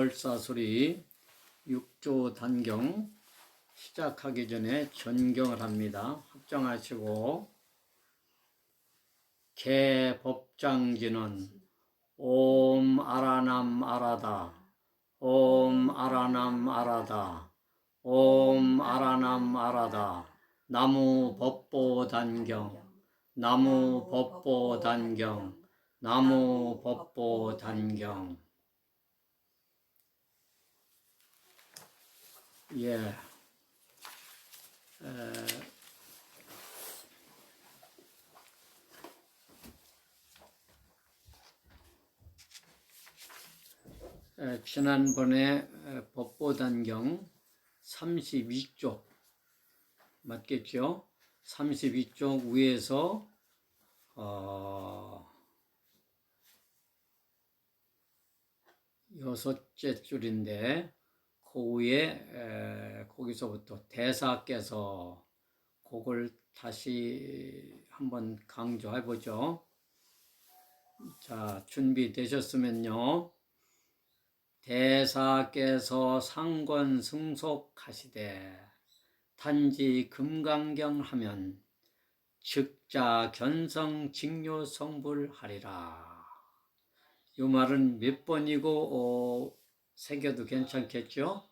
오월사술이 6조 단경 시작하기 전에 전경을 합니다. 합정하시고 개법장지는 옴 아라남 아라다 옴 아라남 아라다 옴 아라남 아라다 나무 법보 단경 나무 법보 단경 나무 법보 단경. 예. 지난번에 법보단경 32쪽 맞겠죠? 32쪽 위에서 여섯째 줄인데 그 위에 거기서부터 대사께서 그걸 다시 한번 강조해 보죠. 자, 준비되셨으면요. 대사께서 상권승속하시되 단지 금강경 하면 즉자 견성 직료 성불하리라. 이 말은 몇 번이고 새겨도 괜찮겠죠?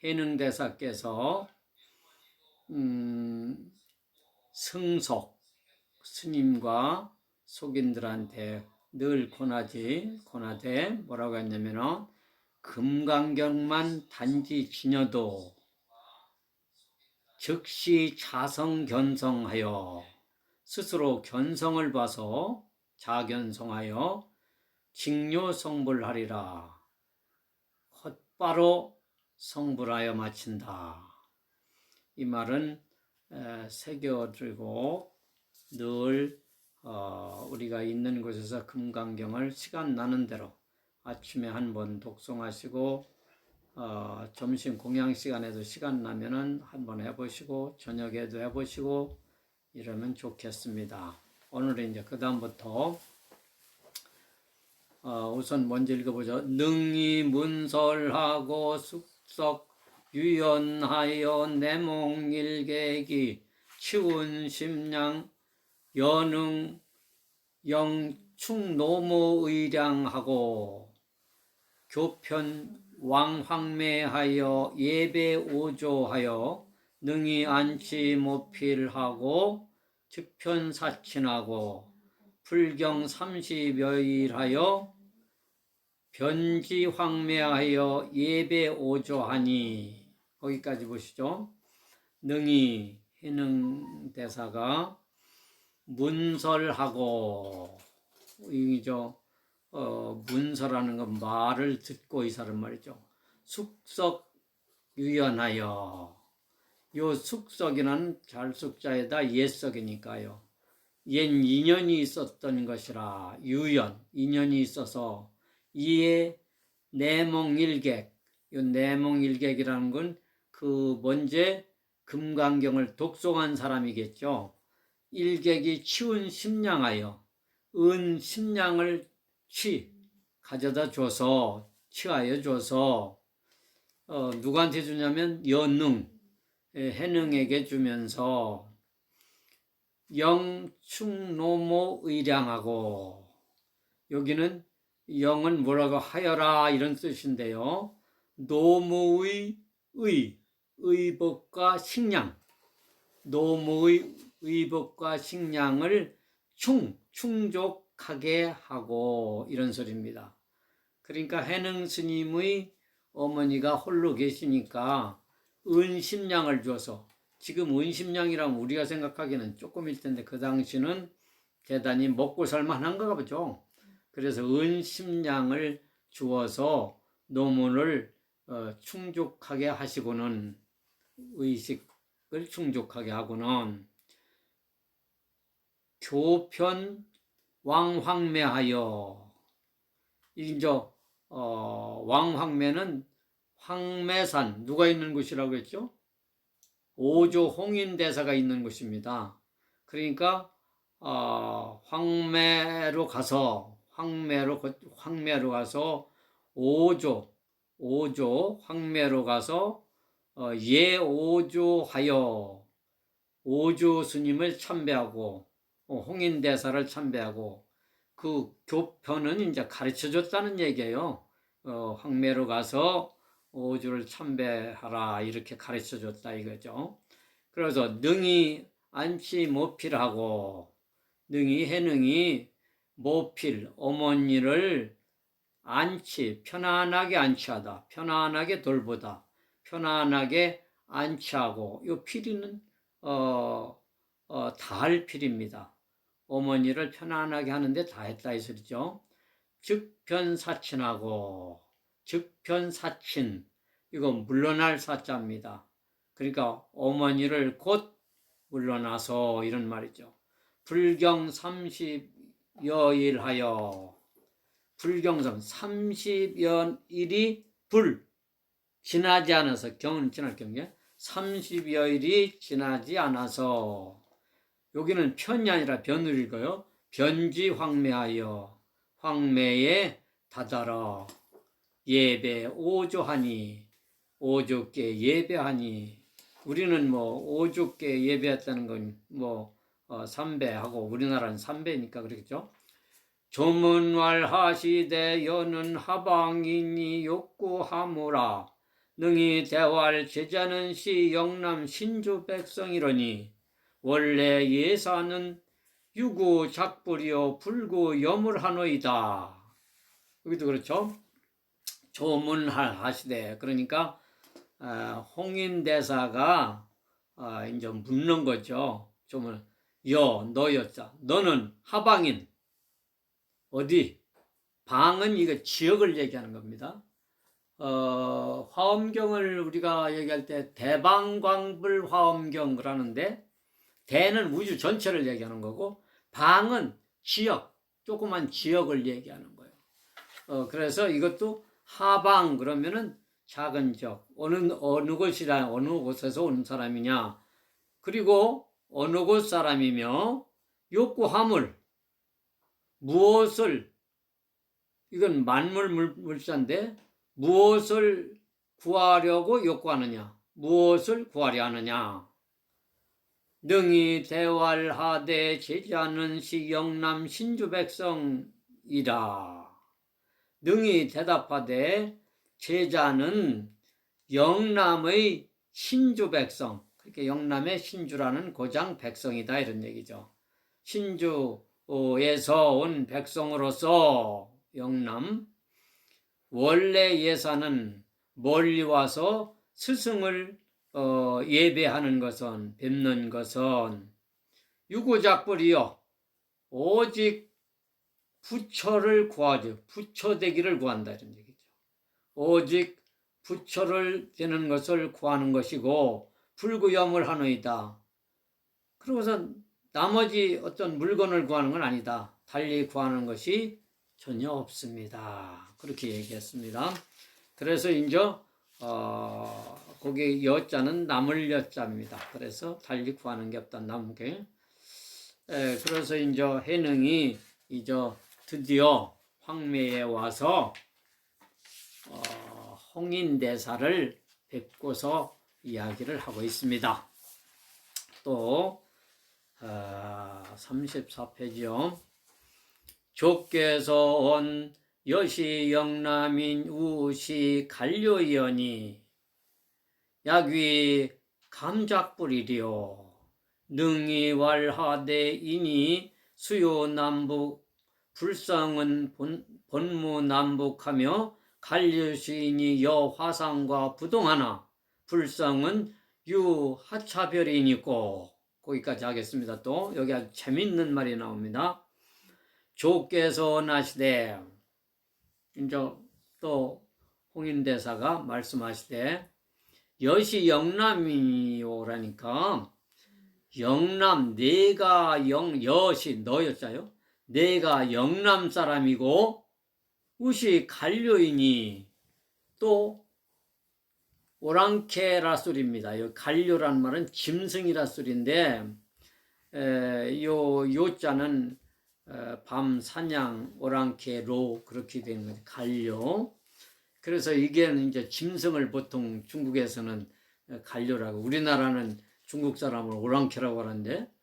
해능대사께서 승속 스님과 속인들한테 늘 권하되 뭐라고 했냐면 금강경만 단지 지녀도 즉시 자성견성하여 스스로 견성을 봐서 자견성하여 직료성불하리라. 곧바로 성불하여 마친다. 이 말은 새겨들고 늘 우리가 있는 곳에서 금강경을 시간 나는 대로 아침에 한번 독송하시고 점심 공양 시간에도 시간 나면은 한번 해보시고 저녁에도 해보시고 이러면 좋겠습니다. 오늘은 이제 그 다음부터 우선 먼저 읽어보죠. 능히 문설하고 숙석 유연하여 내몽일객이 치운 심량 연흥 영충 노모의량하고 교편 왕황매하여 예배 오조하여 능히 안치 모필하고 즉편사친하고 불경 30여일하여 변지황매하여 예배 오조하니. 거기까지 보시죠. 능히 해능대사가 문설하고 이죠. 문설하는 건 말을 듣고 이 사람 말이죠. 숙석 유연하여. 요 숙석이라는 잘숙자에다 옛석이니까요. 옛 인연이 있었던 것이라 유연 인연이 있어서 이에 내몽일객. 요 내몽일객이라는 건 그 먼저 금강경을 독송한 사람이겠죠. 일객이 치운 심량하여 은 심량을 가져다 줘서 취하여 줘서 누구한테 주냐면 연능 해능에게 주면서 영충노모 의량하고. 여기는 영은 뭐라고 하여라 이런 뜻인데요. 노무의 의복과 식량, 노무의 의복과 식량을 충족하게 하고 이런 소리입니다. 그러니까 해능 스님의 어머니가 홀로 계시니까 은심량을 줘서, 지금 은심량이라면 우리가 생각하기에는 조금일 텐데 그 당시는 대단히 먹고 살만한가 보죠. 그래서 은심량을 주어서 노문을 충족하게 하시고는, 의식을 충족하게 하고는 교편 왕황매하여. 이제 왕황매는 황매산, 누가 있는 곳이라고 했죠? 오조 홍인대사가 있는 곳입니다. 그러니까 황매로 가서 오조 황매로 가서 예오조하여 오조 스님을 참배하고 홍인대사를 참배하고 그 교편은 이제 가르쳐 줬다는 얘기예요. 황매로 가서 오조를 참배하라 이렇게 가르쳐 줬다 이거죠. 그래서 능히 안치 모필하고 능히 해능이 모필 어머니를 안치 편안하게 안치하다 편안하게 돌보다 편안하게 안치하고 이 필이는 다할 필입니다. 어머니를 편안하게 하는데 다 했다 이 소리죠. 즉편사친하고 즉편사친 이거 물러날 사자입니다. 그러니까 어머니를 곧 물러나서 이런 말이죠. 불경 30여일 하여 불경선 30여일이 지나지 않아서 경은 지날 경계 30여일이 지나지 않아서 여기는 편이 아니라 변을 읽어요. 변지 황매하여 황매에 다다라 예배 오조하니 오조께 예배하니 우리는 오조께 예배했다는 건 삼배하고 우리나라는 삼배니까 그렇겠죠. 조문왈하시되 여는 하방이니 욕구하무라 능히 대활 제자는 시 영남 신주 백성이러니 원래 예사는 유구 작불이요 불구 여물하노이다. 여기도 그렇죠. 조문하시되 그러니까 홍인대사가 이제 묻는 거죠. 조문 너였자 너는 하방인 어디? 방은 이거 지역을 얘기하는 겁니다. 화엄경을 우리가 얘기할 때 대방광불 화엄경을 하는데 대는 우주 전체를 얘기하는 거고 방은 지역, 조그만 지역을 얘기하는 거예요. 그래서 이것도 하방 그러면은 작은 지역, 어느 곳이라 어느 곳에서 오는 사람이냐, 그리고 어느 곳 사람이며 욕구하물 무엇을 이건 만물 물자인데 무엇을 구하려고 욕구하느냐 무엇을 구하려 하느냐 능히 대활하되 제자는 시 영남 신주 백성이라 능히 대답하되 제자는 영남의 신주 백성 그렇게 영남의 신주라는 고장 백성이다 이런 얘기죠. 신주에서 온 백성으로서 영남 원래 예사는 멀리 와서 스승을 예배하는 것은 뵙는 것은 유구작불이요 오직 부처를 구하죠. 부처되기를 구한다 이런 얘기죠. 오직 부처를 되는 것을 구하는 것이고 불구염을 하노이다. 그러고서 나머지 어떤 물건을 구하는 건 아니다. 달리 구하는 것이 전혀 없습니다. 그렇게 얘기했습니다. 그래서 이제 거기 여자는 남을 여자입니다. 그래서 달리 구하는 게 없다. 남게. 그래서 이제 해능이 이제 드디어 황매에 와서 홍인대사를 뵙고서 이야기를 하고 있습니다. 또 34페이지요. 족께서 온 여시 영남인 우시 간료이언이 약위 감작불이리요 능히 왈하되 이니 수요남북 불성은 본무남북하며 간료시인이 여화상과 부동하나 불성은 유하차별이니고 거기까지 하겠습니다. 또 여기 아주 재밌는 말이 나옵니다. 조께서 나시되 이제 또 홍인대사가 말씀하시되 여시 영남이요라니까 영남 내가 여시 너였자요 내가 영남 사람이고 우시 간료이니 또 오랑캐라 소리입니다. 요 간료란 말은 짐승이라 소리인데 요자는 밤 사냥 오랑캐로 그렇게 되는 거죠. 간료. 그래서 이게 이제 짐승을 보통 중국에서는 갈료라고, 우리나라는 중국 사람을 오랑캐라고 하는데,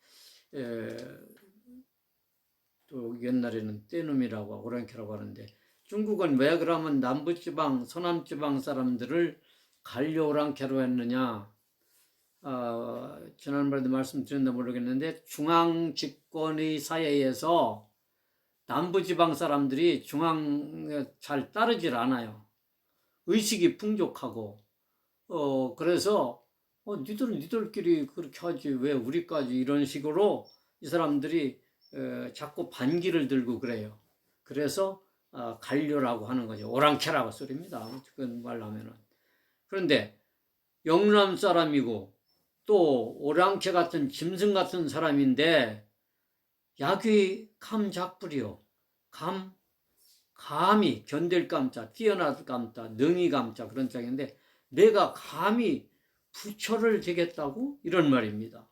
또 옛날에는 떼놈이라고 오랑캐라고 하는데, 중국은 왜 그러면 남부지방, 서남지방 사람들을 갈료 오랑캐로 했느냐? 지난번에도 말씀드렸나 모르겠는데, 중앙 집권의 사회에서 남부지방 사람들이 중앙에 잘 따르질 않아요. 의식이 풍족하고, 그래서 니들은 니들끼리 그렇게 하지 왜 우리까지, 이런 식으로 이 사람들이 자꾸 반기를 들고 그래요. 그래서 갈료라고 하는 거죠. 오랑캐라고 소리입니다. 그건 말로 하면은. 그런데 영남 사람이고 또 오랑캐 같은 짐승 같은 사람인데, 약이 감작불이요. 감히 견딜 감자, 뛰어날 감자, 능히 감자, 그런 짝인데, 내가 감히 부처를 되겠다고? 이런 말입니다.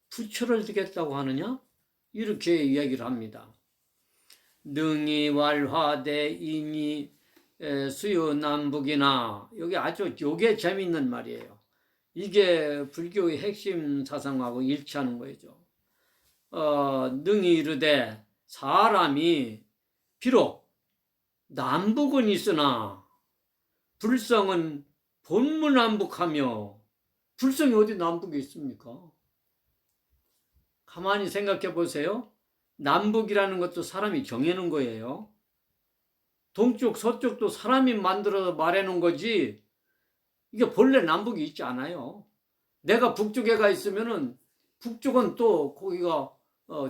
부처를 되겠다고 하느냐? 이렇게 이야기를 합니다. 능히 왈화대 인이 수요남북이나, 여기 아주 요게 재밌는 말이에요. 이게 불교의 핵심 사상하고 일치하는 거죠. 능히 이르되 사람이 비록 남북은 있으나 불성은 본무남북하며, 불성이 어디 남북에 있습니까? 가만히 생각해 보세요. 남북이라는 것도 사람이 정해놓은 거예요. 동쪽 서쪽도 사람이 만들어서 말해놓은 거지, 이게 본래 남북이 있지 않아요. 내가 북쪽에 가 있으면은 북쪽은 또 거기가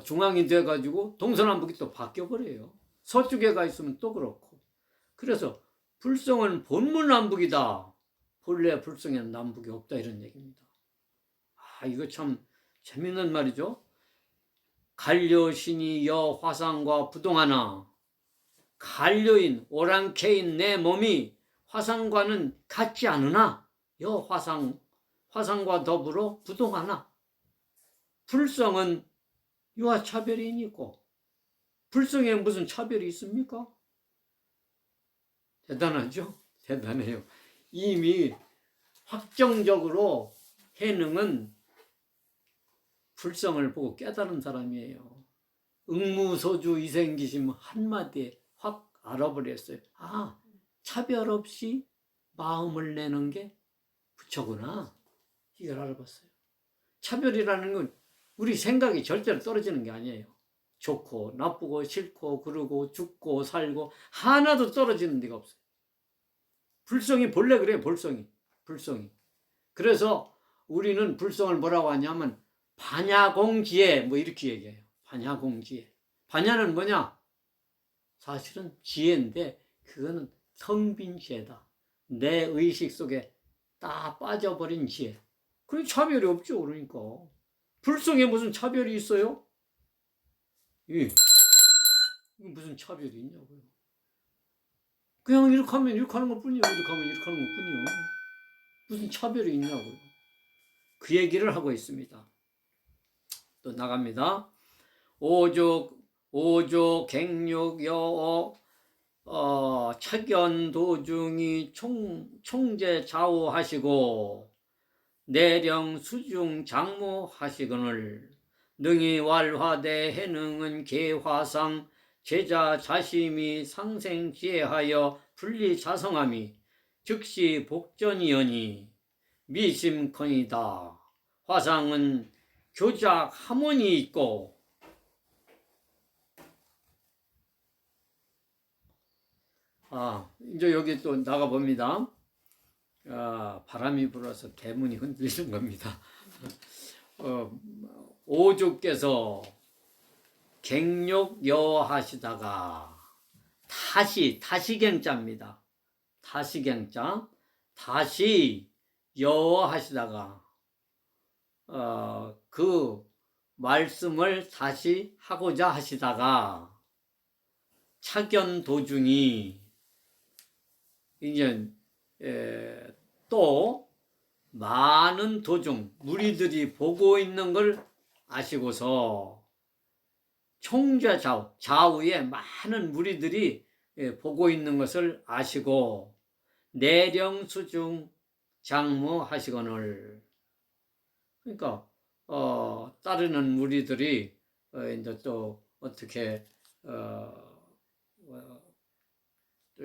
중앙이 돼가지고 동서남북이 또 바뀌어버려요. 서쪽에 가 있으면 또 그렇고. 그래서 불성은 본무남북이다. 본래 불성에는 남북이 없다, 이런 얘기입니다. 이거 참 재밌는 말이죠. 갈려신이 여 화상과 부동하나, 갈려인 오랑캐인 내 몸이 화상과는 같지 않으나 여 화상과 더불어 부동하나, 불성은 유아 차별이 있고, 불성에 무슨 차별이 있습니까? 대단하죠? 대단해요. 이미 확정적으로 해능은 불성을 보고 깨달은 사람이에요. 응무소주 이생기심 한마디에 확 알아버렸어요. 차별 없이 마음을 내는 게 부처구나, 이걸 알아봤어요. 차별이라는 건 우리 생각이 절대로 떨어지는 게 아니에요. 좋고 나쁘고 싫고 그러고 죽고 살고 하나도 떨어지는 데가 없어요. 불성이 본래 그래요. 불성이. 그래서 우리는 불성을 뭐라고 하냐면 반야공지혜, 뭐 이렇게 얘기해요. 반야공지혜. 반야는 뭐냐? 사실은 지혜인데 그거는 텅 빈 지혜다. 내 의식 속에 다 빠져버린 지혜. 그게 차별이 없죠. 그러니까 불성에 무슨 차별이 있어요? 무슨 차별이 있냐고요. 그냥 이렇게 하면 이렇게 하는 것뿐이요, 이렇게 하면 이렇게 하는 것뿐이요. 무슨 차별이 있냐고요. 그 얘기를 하고 있습니다. 또 나갑니다. 오조 갱육 여어 차견 도중이 총재 좌우하시고 내령 수중 장무하시거늘 능히 왈화대 해능은 개화상 제자 자심이 상생지혜하여 분리자성함이 즉시 복전이여니 미심컨이다. 화상은 교작 하모니 있고, 이제 여기 또 나가봅니다. 바람이 불어서 대문이 흔들리는 겁니다. 오조께서 갱욕 여하시다가 다시갱자입니다. 다시갱자. 다시 여하시다가 그 말씀을 다시 하고자 하시다가 차견 도중이 이제 또 많은 도중 무리들이 보고 있는 걸 아시고서 총좌 좌우에 많은 무리들이 보고 있는 것을 아시고 내령수중 장무하시거늘. 그러니까 따르는 무리들이 이제 또 어떻게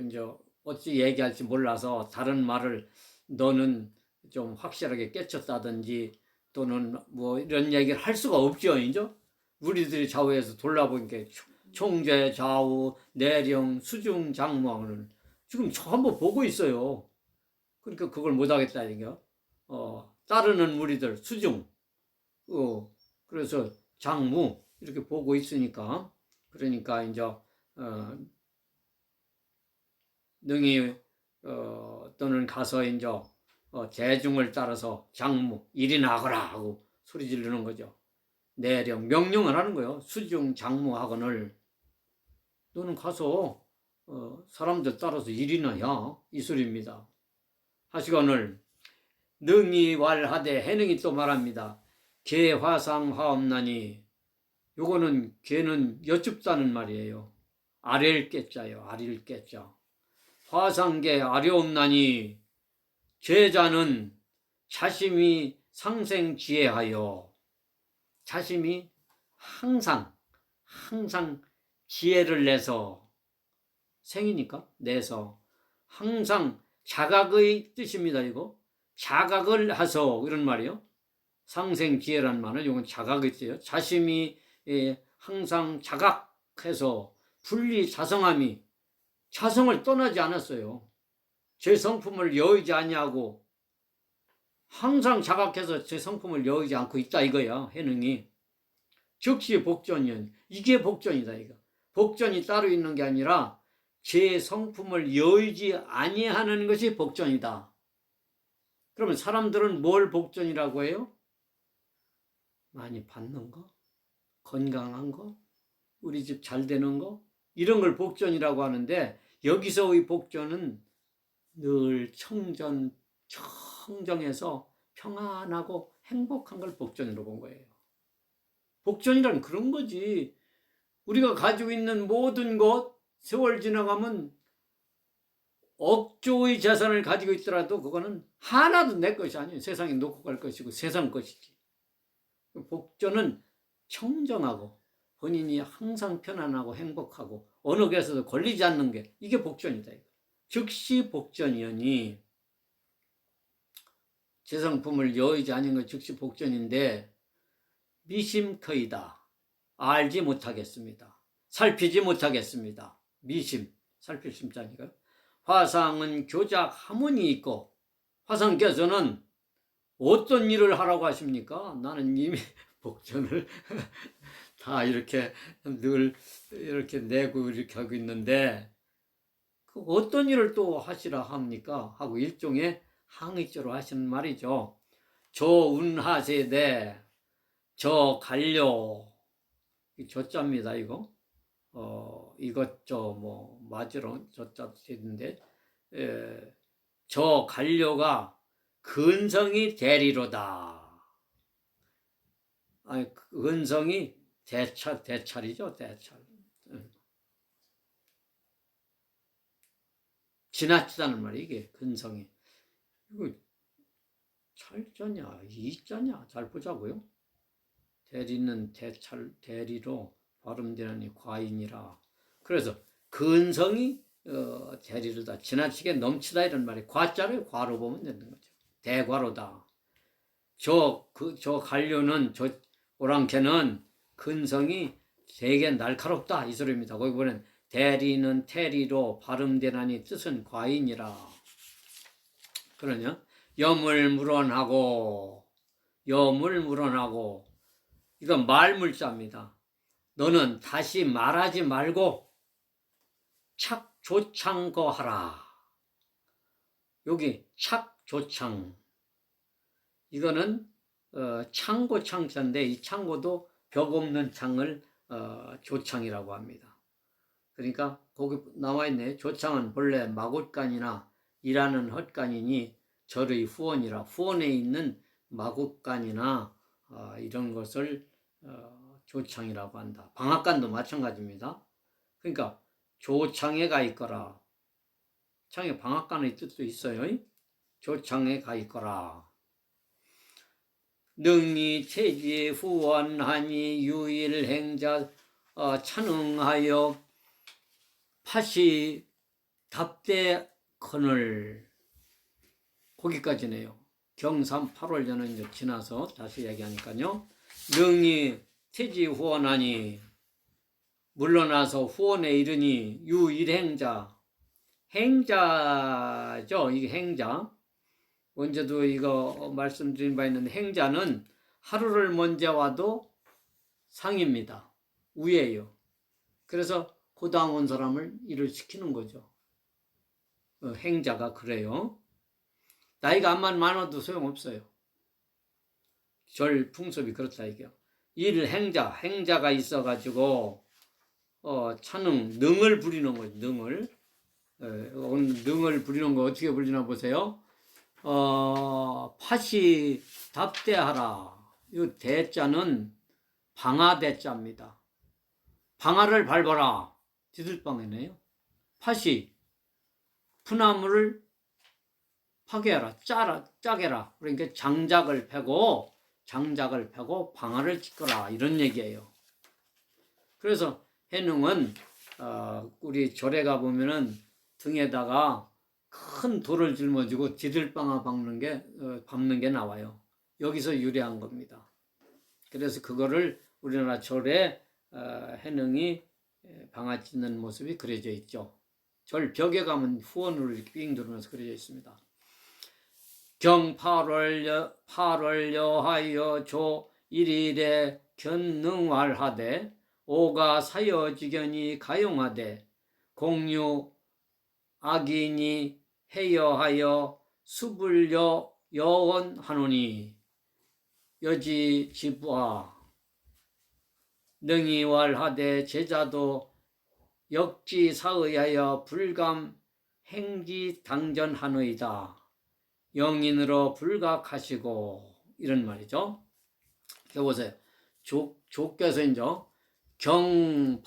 이제 어찌 얘기할지 몰라서 다른 말을 너는 좀 확실하게 깨쳤다든지 또는 뭐 이런 얘기를 할 수가 없죠. 이제 우리들이 좌우에서 돌아보니까 총재 좌우 내령 수중 장무하는 지금 전부 보고 있어요. 그러니까 그걸 못하겠다 이거. 따르는 무리들 수중 그래서 장무 이렇게 보고 있으니까 그러니까 이제 능히 또는 가서 이제 대중을 따라서 장무 일인하거라 하고 소리 지르는 거죠. 내령 명령을 하는 거예요. 수중 장무하거늘 너는 가서 사람들 따라서 일이나야 이 소리입니다. 하시거늘 능히 왈하되 해능이 또 말합니다. 개화상 화엄나니 요거는 개는 여쭙다는 말이에요. 아랠 깨자요. 아릴 깨자. 화상계 아려옵나니 제자는 자심이 상생지혜하여 자심이 항상 지혜를 내서 생이니까 내서 항상 자각의 뜻입니다. 이거 자각을 하서 이런 말이요. 상생지혜란 말은 이건 자각의 뜻이에요. 자심이 항상 자각해서 분리자성함이 자성을 떠나지 않았어요. 제 성품을 여의지 아니하고 항상 자각해서 제 성품을 여의지 않고 있다 이거야. 해능이 즉시 복전이야. 이게 복전이다 이거. 복전이 따로 있는 게 아니라 제 성품을 여의지 아니하는 것이 복전이다. 그러면 사람들은 뭘 복전이라고 해요? 많이 받는 거, 건강한 거, 우리 집 잘 되는 거, 이런 걸 복전이라고 하는데 여기서의 복전은 늘 청정해서 평안하고 행복한 걸 복전으로 본 거예요. 복전이란 그런 거지. 우리가 가지고 있는 모든 것 세월 지나가면 억조의 재산을 가지고 있더라도 그거는 하나도 내 것이 아니에요. 세상에 놓고 갈 것이고 세상 것이지. 복전은 청정하고 본인이 항상 편안하고 행복하고 어느 곳에서도 걸리지 않는 게 이게 복전이다. 즉시 복전이니 제 성품을 여의지 않은 것 즉시 복전인데 미심커이다. 알지 못하겠습니다. 살피지 못하겠습니다. 미심, 살필 심자니까요. 화상은 교작 하문이 있고 화상께서는 어떤 일을 하라고 하십니까? 나는 이미 복전을 다 이렇게 늘 이렇게 내고 이렇게 하고 있는데 그 어떤 일을 또 하시라 합니까? 하고 일종의 항의조로 하시는 말이죠. 저 운하세대 저 갈려 저자입니다 이거. 이것 뭐 맞으러 저자 되는데 저 갈려가 근성이 대리로다. 아니 근성이 대찰이죠 대찰. 지나치다는 말이 이게 근성이. 이거 찰자냐 이자냐 잘 보자고요. 대리는 대리로 발음되나니 과인이라. 그래서 근성이 대리로다 지나치게 넘치다 이런 말이 과자를 과로 보면 되는 거죠. 대과로다. 저 관료는 저 오랑캐는 근성이 되게 날카롭다 이 소리입니다. 거기 보면 대리는 태리로 발음되나니 뜻은 과인이라. 그러냐 염을 물어나고 이건 말물자입니다. 너는 다시 말하지 말고 착조창거하라. 여기 착조창 이거는 창고 창자인데 이 창고도 벽 없는 창을 조창이라고 합니다. 그러니까 거기 나와 있네. 조창은 본래 마굿간이나 일하는 헛간이니 절의 후원이라 후원에 있는 마굿간이나 이런 것을 조창이라고 한다. 방앗간도 마찬가지입니다. 그러니까 조창에 가 있거라. 창에 방앗간의 뜻도 있어요. 조창에 가 있거라. 능히 체지 후원하니 유일행자 찬응하여 팥이 답대커늘. 거기까지네요. 경삼 8월년은 이제 지나서 다시 얘기하니까요. 능히 태지 후원하니 물러나서 후원에 이르니 유일행자. 행자죠. 이게 행자. 언제도 이거 말씀드린 바 있는 행자는 하루를 먼저 와도 상입니다. 우예요. 그래서 고당 온 사람을 일을 시키는 거죠. 행자가 그래요. 나이가 암만 많아도 소용없어요. 절 풍습이 그렇다 이게요. 행자가 있어가지고 찬응, 능을 부리는 거죠. 능을. 능을 부리는 거 어떻게 부리나 보세요. 팥이 답대하라. 이 대자는 방아대자입니다. 방아를 밟아라. 디들방이네요. 팥이 푸나무를 파괴하라. 짜게라. 그러니까 장작을 패고 방아를 찍거라. 이런 얘기예요. 그래서 해능은 우리 절에 가 보면은 등에다가 큰 돌을 짊어지고 디들방아 밟는 게 나와요. 여기서 유래한 겁니다. 그래서 그거를 우리나라 절에 해능이 방아 찢는 모습이 그려져 있죠. 절 벽에 가면 후원으로 이렇게 삥 누르면서 그려져 있습니다. 경 8월 여하여 조 1일에 견능활하되 오가 사여지견이 가용하되 공유 악인이 해여하여 수불여 여원하노니 여지 지부하 능이왈하되 제자도 역지사의하여 불감 행지 당전하노이다. 영인으로 불각하시고. 이런 말이죠. 보세요. 조께서 이제 경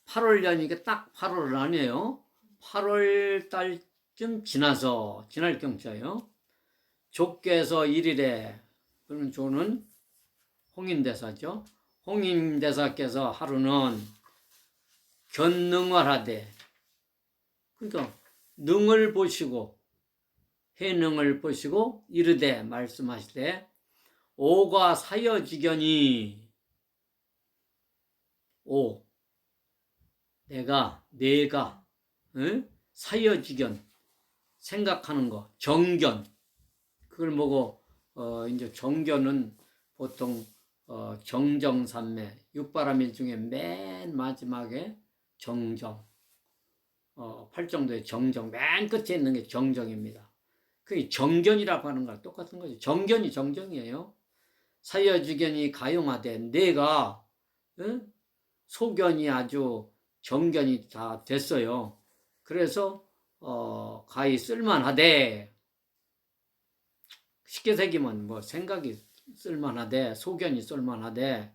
8월년이니까 딱 8월은 아니에요. 8월 달쯤 지날 경자예요. 조께서 1일에, 그러면 조는 홍인대사죠. 홍인대사께서 하루는 견능활하되, 그러니까 능을 보시고 해능을 보시고 이르되 말씀하시되 오가 사여지견이 내가 응? 사여지견 생각하는 거 정견 그걸 보고 이제 정견은 보통 정정산매 육바라밀 중에 맨 마지막에 정정 8정도의 정정 맨 끝에 있는 게 정정입니다. 그게 정견이라고 하는 거랑 똑같은 거죠. 정견이 정정이에요. 사여지견이 가용하되 내가 소견이 아주 정견이 다 됐어요. 그래서 가히 쓸만하되 쉽게 새기면 뭐 생각이 쓸만하되 소견이 쓸만하되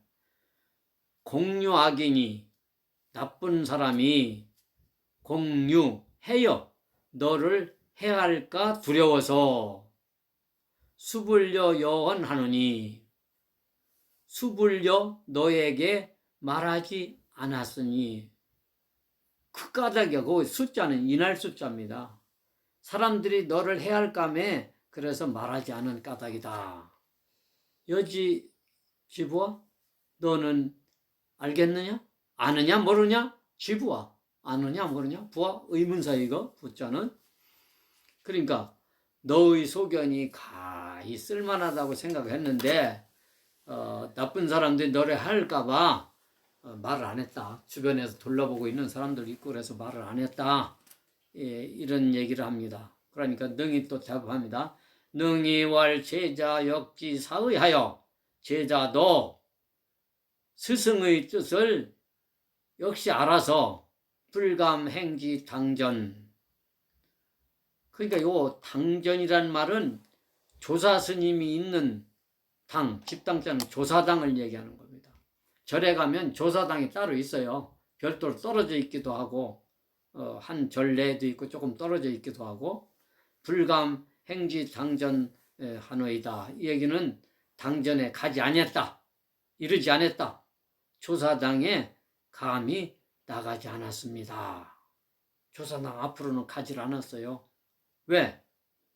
공유악인이 나쁜 사람이 공유해요. 너를 해할까 두려워서 수불려 여언하노니 수불려 너에게 말하지 않았으니 그 까닭이야. 그 숫자는 인할 숫자입니다. 사람들이 너를 해할까매 그래서 말하지 않은 까닭이다. 여지 지부와 너는 알겠느냐? 아느냐 모르냐? 지부와 아느냐 모르냐? 부와 의문사 이거 부자는 그러니까 너의 소견이 가히 쓸만하다고 생각했는데 나쁜 사람들이 너를 할까봐 말을 안 했다. 주변에서 둘러보고 있는 사람들 있고 그래서 말을 안 했다. 이런 얘기를 합니다. 그러니까 능히 또 대답합니다. 능히 왈 제자 역지사의하여 제자도 스승의 뜻을 역시 알아서 불감행지 당전. 그러니까 요 당전이란 말은 조사 스님이 있는 당, 집당자는 조사당을 얘기하는 겁니다. 절에 가면 조사당이 따로 있어요. 별도로 떨어져 있기도 하고 한 전례도 있고 조금 떨어져 있기도 하고, 불감 행지 당전 하노이다. 이 얘기는 당전에 가지 않았다, 이르지 않았다. 조사당에 감히 나가지 않았습니다. 조사당 앞으로는 가지 않았어요. 왜?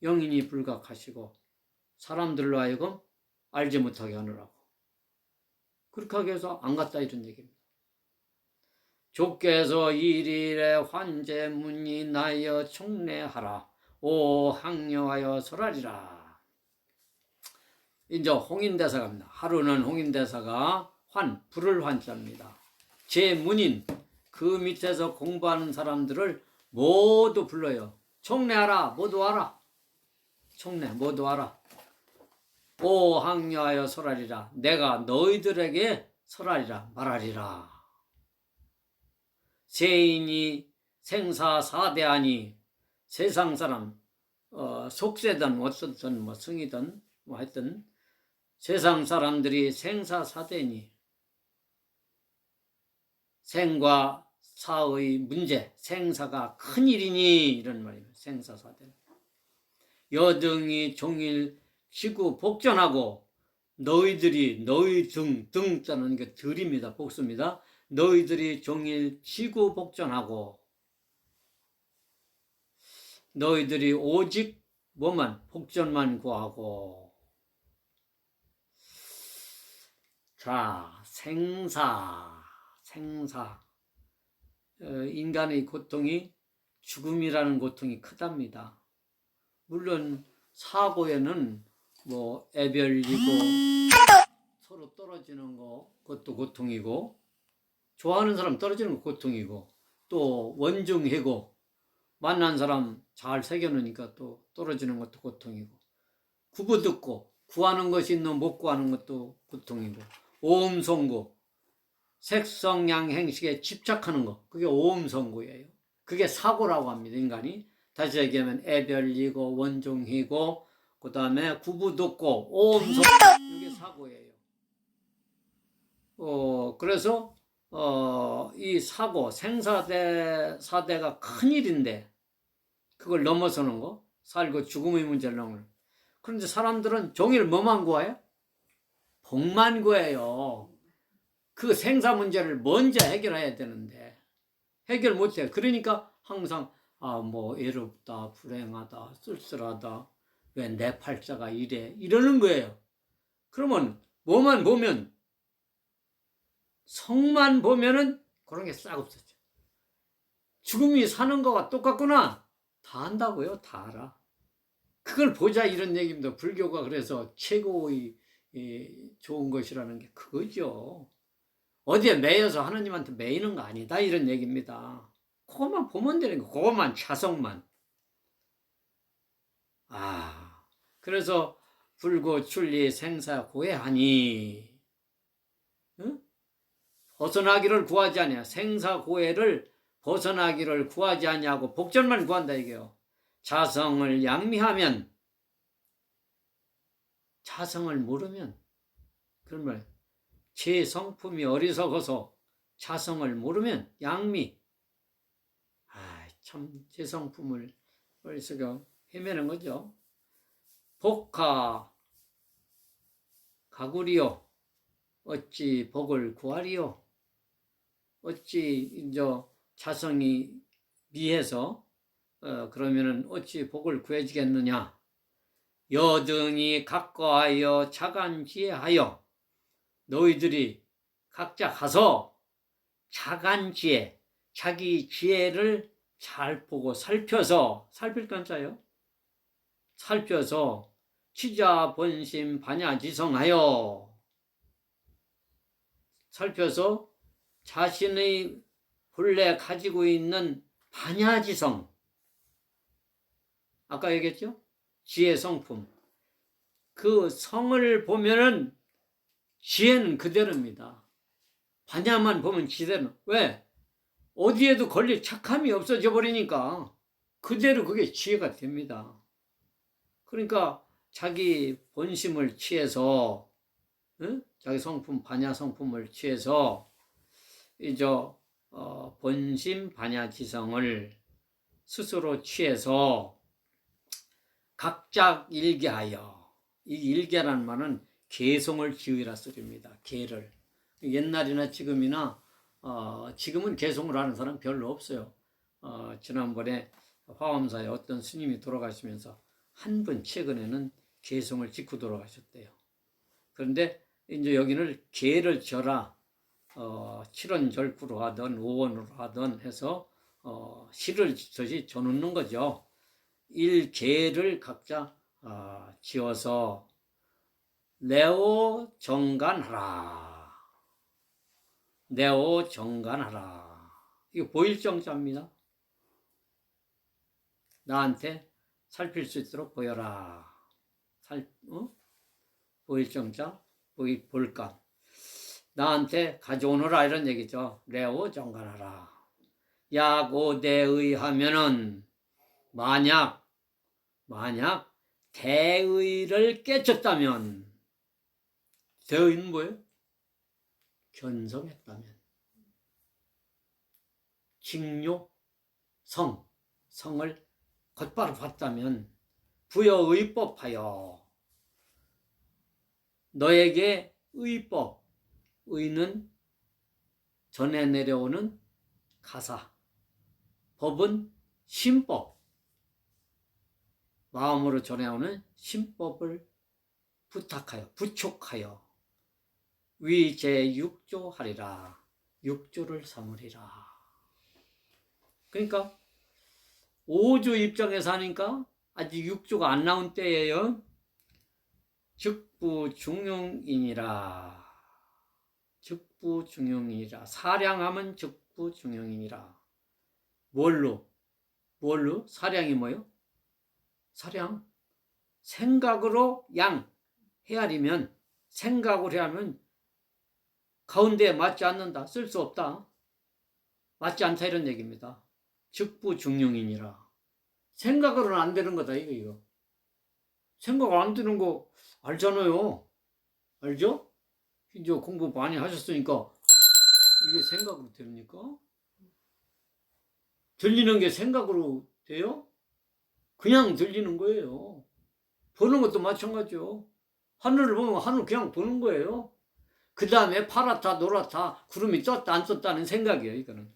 영인이 불각하시고 사람들로 하여금 알지 못하게 하느라고. 그렇게 하기 위해서 안 갔다, 이런 얘기입니다. 족께서 일일에 환제문이 나여 총례하라. 오 항려하여 설하리라. 이제 홍인대사가 합니다. 하루는 홍인대사가 불을 환자입니다. 제 문인, 그 밑에서 공부하는 사람들을 모두 불러요. 총례하라, 모두 와라. 총례, 모두 와라. 오 항려하여 설하리라. 내가 너희들에게 설하리라, 말하리라. 세인이 생사사대하니, 세상 사람, 속세든 어떻든 뭐 성이든 뭐 하여튼 세상 사람들이 생사사대니, 생과 사의 문제, 생사가 큰일이니, 이런 말입니다. 생사사대. 여등이 종일 지구 복전하고, 너희들이, 너희 등 자는 게 들입니다. 복수입니다. 너희들이 종일 지구 복전하고, 너희들이 오직 뭐만 복전만 구하고. 자, 생사. 인간의 고통이, 죽음이라는 고통이 크답니다. 물론 사고에는 뭐 애별이고 서로 떨어지는 거, 그것도 고통이고, 좋아하는 사람 떨어지는 거 고통이고, 또 원중해고 만난 사람 잘 새겨놓으니까 또 떨어지는 것도 고통이고, 구부 듣고 구하는 것이 있는 못 구하는 것도 고통이고, 오음성고, 색성양 행식에 집착하는 거, 그게 오음성고예요. 그게 사고라고 합니다. 인간이 다시 얘기하면 애별이고 원종이고 그 다음에 구부 듣고 오음성고, 이게 사고예요. 그래서 이 사고, 생사대가 큰일인데 그걸 넘어서는 거, 살고 죽음의 문제를 넘어서는. 그런데 사람들은 종일 뭐만 구해요? 복만 구해요. 그 생사 문제를 먼저 해결해야 되는데 해결 못해요. 그러니까 항상 뭐 외롭다, 불행하다, 쓸쓸하다, 왜 내 팔자가 이래, 이러는 거예요. 그러면 뭐만 보면, 성만 보면은 그런 게 싹 없어져. 죽음이 사는 거와 똑같구나, 다 안다고요. 다 알아. 그걸 보자, 이런 얘기입니다. 불교가 그래서 최고의 좋은 것이라는 게 그거죠. 어디에 매여서 하느님한테 매이는 거 아니다, 이런 얘기입니다. 그것만 보면 되는 거, 그것만, 차성만. 그래서 불고 출리 생사 고해하니, 응? 벗어나기를 구하지 않냐. 생사 고해를 벗어나기를 구하지 않냐고 복전만 구한다, 이게요. 자성을 양미하면, 자성을 모르면, 그런 말, 제 성품이 어리석어서 자성을 모르면 양미, 참 제 성품을 어리석어 헤매는 거죠. 복하 가구리요, 어찌 복을 구하리요. 어찌 이제 자성이 미해서 그러면은 어찌 복을 구해지겠느냐. 여등이 각거하여 자간지혜하여, 너희들이 각자 가서 자간지혜, 자기 지혜를 잘 보고 살펴서, 살필 건자요, 살펴서 치자 본심 반야지성하여, 살펴서 자신의 본래 가지고 있는 반야지성, 아까 얘기했죠? 지혜 성품, 그 성을 보면은 지혜는 그대로입니다. 반야만 보면 지대로. 왜? 어디에도 걸릴 착함이 없어져 버리니까 그대로 그게 지혜가 됩니다. 그러니까 자기 본심을 취해서, 자기 성품, 반야 성품을 취해서 이제 본심 반야지성을 스스로 취해서 각작 일개하여, 이 일개라는 말은 개송을 지으라 소리입니다. 개를. 옛날이나 지금이나 지금은 개송을 하는 사람 별로 없어요. 지난번에 화엄사에 어떤 스님이 돌아가시면서 한 분 최근에는 개송을 짓고 돌아가셨대요. 그런데 이제 여기는 개를 져라, 칠원절구로 하든 오원으로 하든 해서 시를 짓듯이 져놓는 거죠. 일개를 각자 지어서 내오 정간하라. 내오 정간하라. 이거 보일정자입니다. 나한테 살필 수 있도록 보여라. 보일정자, 볼감. 나한테 가져오너라 이런 얘기죠. 내오 정간하라. 약오대의 하면은 만약 대의를 깨쳤다면, 대의는 뭐예요? 견성했다면, 징요, 성을 곧바로 봤다면, 부여의법하여 너에게 의법, 의는 전해 내려오는 가사, 법은 신법, 마음으로 전해오는 신법을 부탁하여, 부촉하여 위제6조 하리라. 6조를 삼으리라. 그러니까 5조 입장에서 하니까 아직 6조가 안 나온 때예요. 즉부중용이니라. 즉부중용이니라. 사량하면 즉부중용이니라. 뭘로? 사량이 뭐요? 사량. 생각으로 헤아리면, 생각으로 헤아리면 가운데에 맞지 않는다. 쓸 수 없다. 맞지 않다 이런 얘기입니다. 즉부중용이니라. 생각으로는 안 되는 거다 이거. 생각 안 되는 거 알잖아요. 알죠? 이제 공부 많이 하셨으니까 이게 생각으로 됩니까? 들리는 게 생각으로 돼요? 그냥 들리는 거예요. 보는 것도 마찬가지죠. 하늘을 보면 하늘 그냥 보는 거예요. 그 다음에 파랗다 노랗다 구름이 떴다 안 떴다는 생각이에요. 이거는.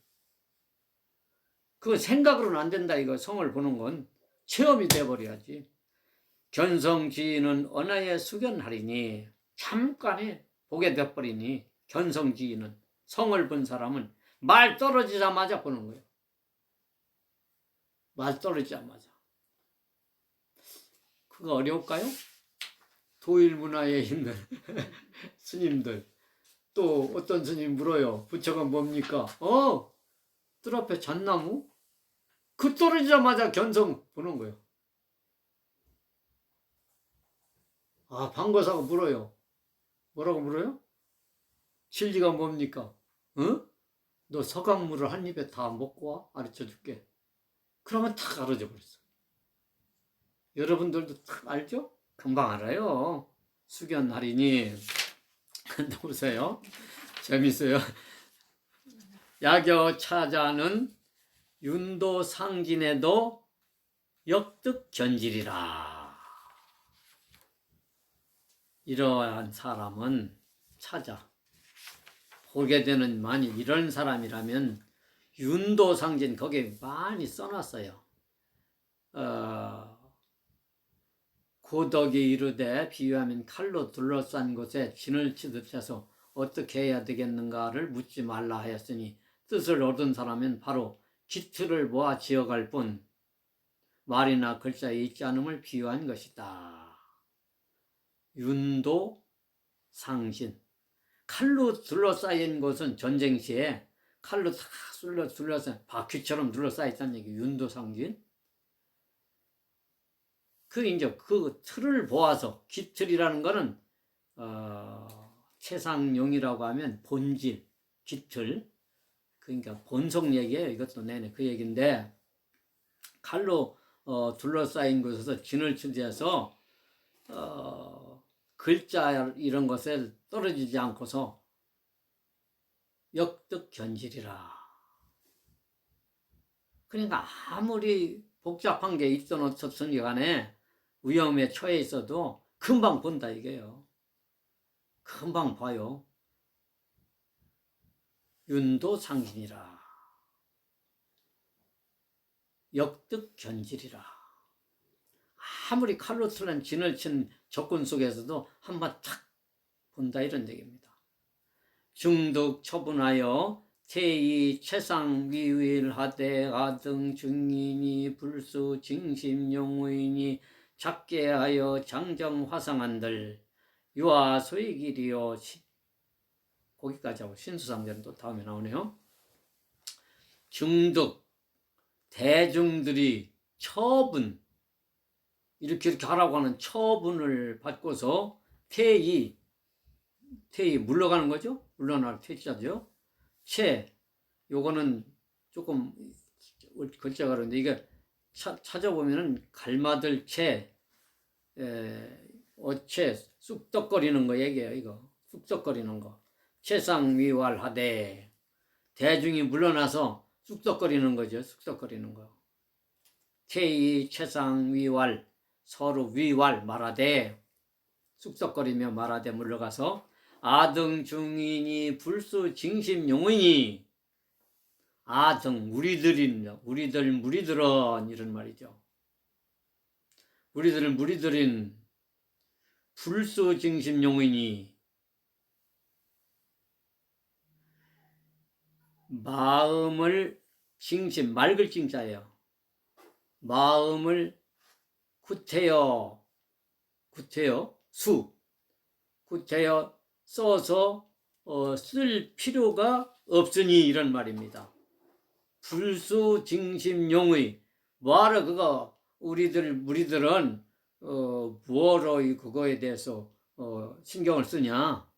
그거 생각으로는 안 된다. 이거 성을 보는 건 체험이 돼버려야지. 견성지인은 언하에 숙연하리니, 잠깐에 보게 돼버리니, 견성지인은, 성을 본 사람은 말 떨어지자마자 보는 거예요. 말 떨어지자마자. 그거 어려울까요? 도일문화에 있는 스님들. 또 어떤 스님 물어요. 부처가 뭡니까? 뜰 앞에 잣나무? 그 떨어지자마자 견성 보는 거예요. 방거사가 물어요. 뭐라고 물어요? 진리가 뭡니까? 너 서강물을 한 입에 다 먹고 와? 가르쳐 줄게. 그러면 탁 알아져 버렸어. 여러분들도 탁 알죠? 금방 알아요. 숙연하리니. 보세요. 재밌어요. 야교 차자는 윤도 상진에도 역득 견질이라. 이러한 사람은 찾아 보게 되는, 만일 이런 사람이라면 윤도상진 거기에 많이 써놨어요. 고덕이 이르되 비유하면 칼로 둘러싼 곳에 진을 치듯 해서 어떻게 해야 되겠는가를 묻지 말라 하였으니, 뜻을 얻은 사람은 바로 기틀을 모아 지어갈 뿐 말이나 글자에 있지 않음을 비유한 것이다. 윤도 상신. 칼로 둘러싸인 곳은 전쟁 시에 칼로 다 둘러싸인 바퀴처럼 둘러싸였다는 얘기. 윤도 상신. 이제 그 틀을 보아서, 기틀이라는 거는 최상용이라고 하면 본질, 기틀. 그러니까 본성 얘기예요. 이것도 내내 그 얘기인데, 칼로 둘러싸인 곳에서 진을 치대서 글자 이런 것에 떨어지지 않고서 역득 견질이라. 그러니까 아무리 복잡한 게 있든 없었든 간에 위험에 처해 있어도 금방 본다 이게요. 금방 봐요. 윤도상신이라 역득견질이라. 아무리 칼로 틀린 진을 친 적군 속에서도 한번 탁 본다 이런 얘기입니다. 중득 처분하여 태이 최상 위윌하되 아등 증인이 불수 징심용의니 작게 하여 장정 화상한들 유아 소이길이요. 거기까지 하고 신수상전은 또 다음에 나오네요. 중득 대중들이 처분 이렇게 하라고 하는 처분을 받고서 태이 물러가는 거죠. 물러날 퇴치자죠. 요거는 조금 글자가 그런데 이게 찾아보면은 갈마들 어채 쑥덕거리는 거 얘기해요. 이거 쑥덕거리는 거. 채상위왈하되 대중이 물러나서 쑥덕거리는 거죠. 쑥덕거리는 거. 태이 채상위왈 서로 위왈 말하되 쑥덕거리며 말하되 물러가서 아등 중인이 불수 징심 용인이 아등 무리들은 이런 말이죠. 무리들인 불수 징심 용인이 마음을 징심 맑을 징자예요. 마음을 구태여 구태여 써서 쓸 필요가 없으니 이런 말입니다. 불수징심용의 뭐하러 그거 무리들은 뭐로 그거에 대해서 신경을 쓰냐?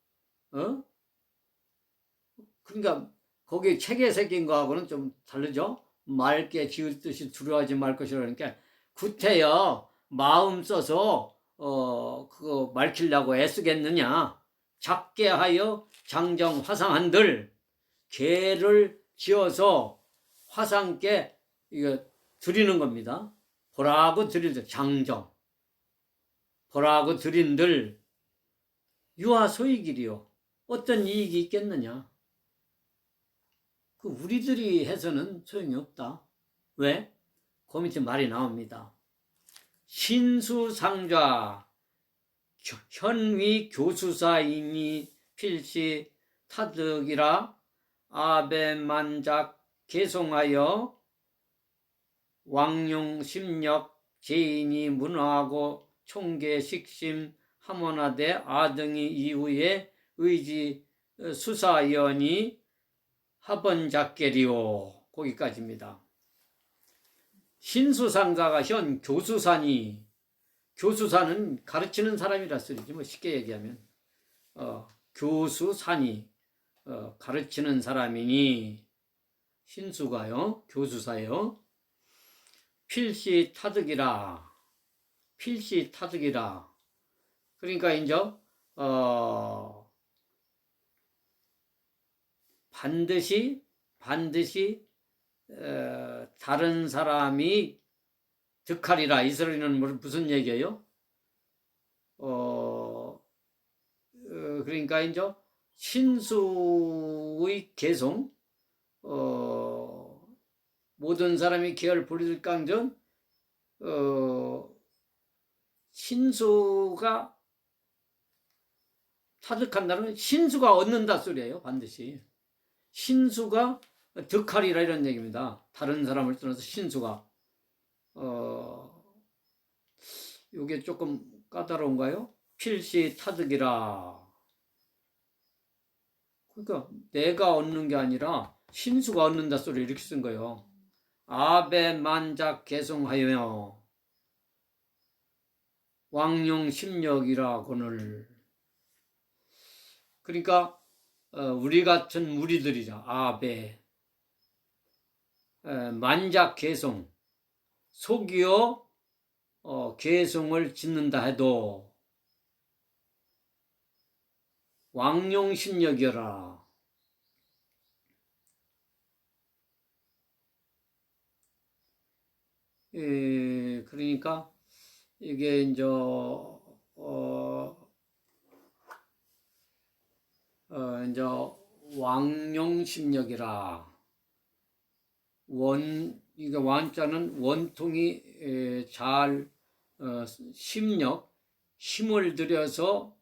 그러니까 거기 책에 새긴 거하고는 좀 다르죠. 맑게 지을 듯이 두려워하지 말 것이라니까 구태여 마음 써서 그거 밝히려고 애쓰겠느냐. 작게 하여 장정 화상한들 개를 지어서 화상께 이거 드리는 겁니다. 보라고 드린들 장정 보라고 드린들 유아 소이길이요. 어떤 이익이 있겠느냐. 그 우리들이 해서는 소용이 없다. 왜? 그 밑에 말이 나옵니다. 신수상좌 현위 교수사이니 필시 타득이라 아베만작 개송하여 왕용 심력 제인이 문화하고 총계 식심 함원하되 아등이 이후에 의지 수사위원이 하번작계리오. 거기까지입니다. 신수상자가 현 교수사니 교수사는 가르치는 사람이라 소리지 뭐 쉽게 얘기하면 교수사니 가르치는 사람이니 신수가요 교수사요 필시 타득이라 그러니까 이제 반드시 다른 사람이 득하리라. 이 소리는 무슨 얘기예요? 그러니까 이제 신수의 개송 모든 사람이 계열 부리들깡전 신수가 타득한다는 신수가 얻는다 소리예요. 반드시 신수가 득하리라 이런 얘기입니다. 다른 사람을 떠나서 신수가 요게 조금 까다로운가요? 필시 타득이라. 그러니까 내가 얻는 게 아니라 신수가 얻는다 소리 이렇게 쓴 거예요. 아베 만작 개송하여 왕용 심력이라고는 그러니까 우리 같은 무리들이죠. 아베 만작 개송 속이어 개송을 짓는다 해도 왕용 심력이라 그러니까 이게 이제 이제 왕용심력이라 이게 완자는 원통이 잘 심력 힘을 들여서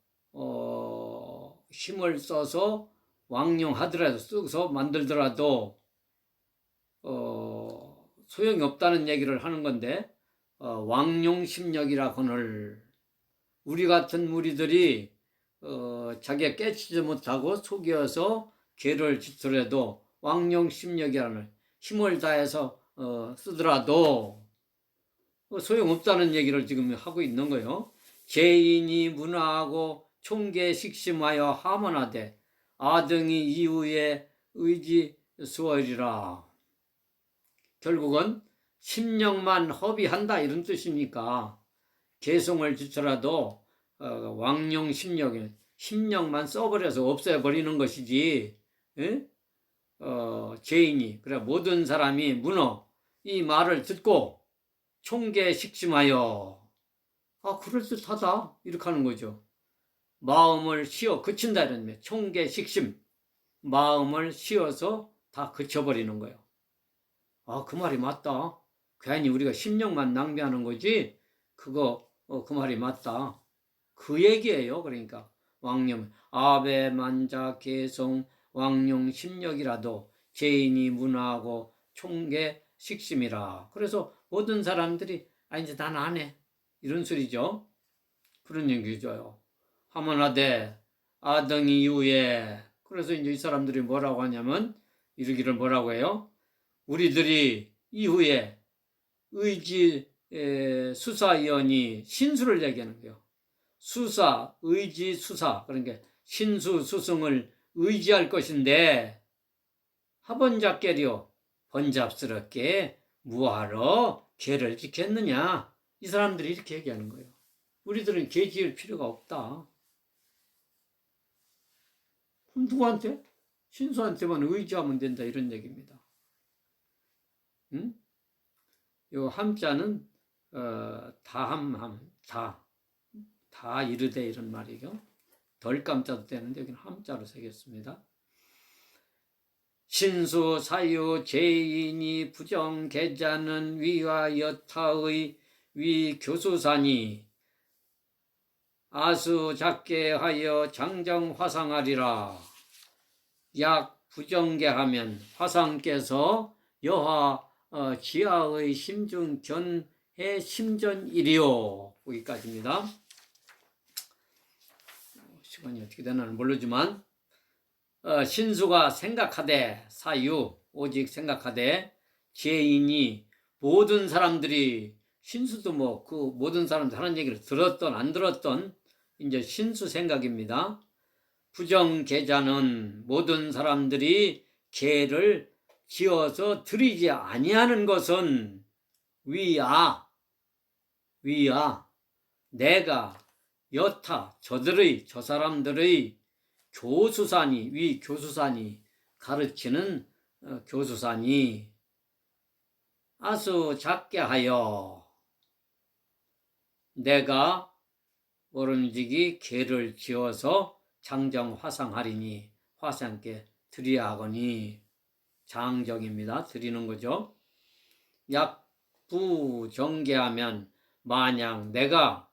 힘을 써서 왕용하더라도 써서 만들더라도 소용이 없다는 얘기를 하는 건데 왕용심력이라고는 우리 같은 무리들이 자기가 깨치지 못하고 속여서 죄를 짓더라도 왕용심력이라는 힘을 다해서 쓰더라도 소용없다는 얘기를 지금 하고 있는 거예요. 죄인이 문화하고 총계 식심하여 하문하되 아등이 이후에 의지 수월이라. 결국은 심령만 허비한다 이런 뜻이니까 개성을 지더라도 왕용 심령만 써버려서 없애버리는 것이지. 예? 죄인이 그래 모든 사람이 문어 이 말을 듣고 총계 식심하여 그럴듯하다 이렇게 하는 거죠. 마음을 쉬어 그친다 이런 말. 총계 식심 마음을 쉬어서 다 그쳐버리는 거예요. 그 말이 맞다. 괜히 우리가 심령만 낭비하는 거지. 그거 그 말이 맞다. 그 얘기예요. 그러니까 왕령 아베 만자 개성 왕용 심력이라도 죄인이 문화하고 총계 식심이라. 그래서 모든 사람들이 이제 난 안 해. 이런 소리죠. 그런 얘기죠. 하문하되 아등이 이후에 그래서 이제 이 사람들이 뭐라고 하냐면 이러기를 뭐라고 해요? 우리들이 이후에 의지 수사위원이 신수를 얘기하는 거예요. 수사, 의지, 수사. 그러니까 신수, 수승을 의지할 것인데 하번잡게리요. 번잡스럽게 무하러 죄를 지켰느냐. 이 사람들이 이렇게 얘기하는 거예요. 우리들은 죄 지을 필요가 없다. 그럼 누구한테? 신수한테만 의지하면 된다 이런 얘기입니다. 응? 요 함자는 다 이르되 이런 말이죠. 덜 깜자도 되는데 여기는 함자로 새겼습니다. 신수 사유 죄인이 부정 계자는 위와 여타의 위 교수사니 아수 작게 하여 장정 화상하리라. 약 부정계하면 화상께서 여하 지하의 심중 견해 심전이리요. 거기까지입니다. 시간이 어떻게 되나는 모르지만 신수가 생각하되 사유 오직 생각하되 죄인이 모든 사람들이 신수도 뭐 그 모든 사람들 하는 얘기를 들었던 안 들었던 이제 신수 생각입니다. 부정계자는 모든 사람들이 계를 지어서 드리지 아니하는 것은 위아 내가 여타 저 사람들의 교수산이 가르치는 교수산이 아수 작게 하여 내가 모름지기 계를 지어서 장정 화상하리니 화상께 드려야 하거니 장정입니다. 드리는 거죠. 약부 정계하면 만약 내가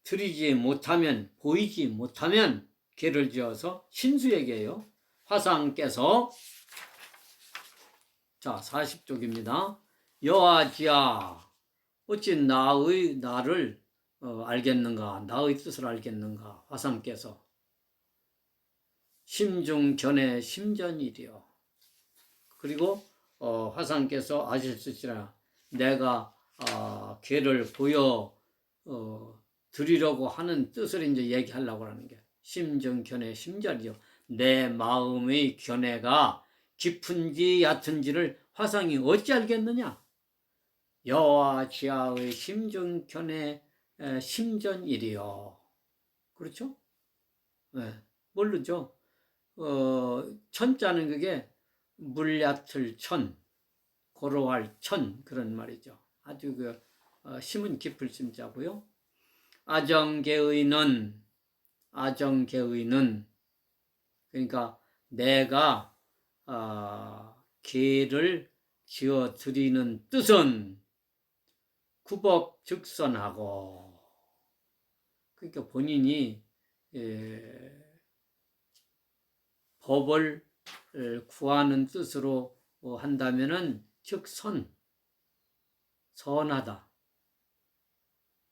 드리지 못하면 보이지 못하면 계를 지어서 신수에게요. 화상께서 자 40쪽입니다. 여하지야 어찌 나를 알겠는가? 나의 뜻을 알겠는가? 화상께서 심중견의 심전이리요. 그리고 화상께서 아실수시라 내가 괴를 보여 드리려고 하는 뜻을 이제 얘기하려고 하는 게 심중견의 심전이요. 내 마음의 견해가 깊은지 얕은지를 화상이 어찌 알겠느냐? 여와 지하의 심중견의 심전이리요. 그렇죠? 네. 모르죠? 천자는 그게 물 얕을 천, 고로할 천 그런 말이죠. 아주 심은 깊을 심자고요. 아정개의는 그러니까 내가 계를 지어 드리는 뜻은 구법즉선하고, 그러니까 본인이 법을 구하는 뜻으로 한다면은 즉선, 선하다,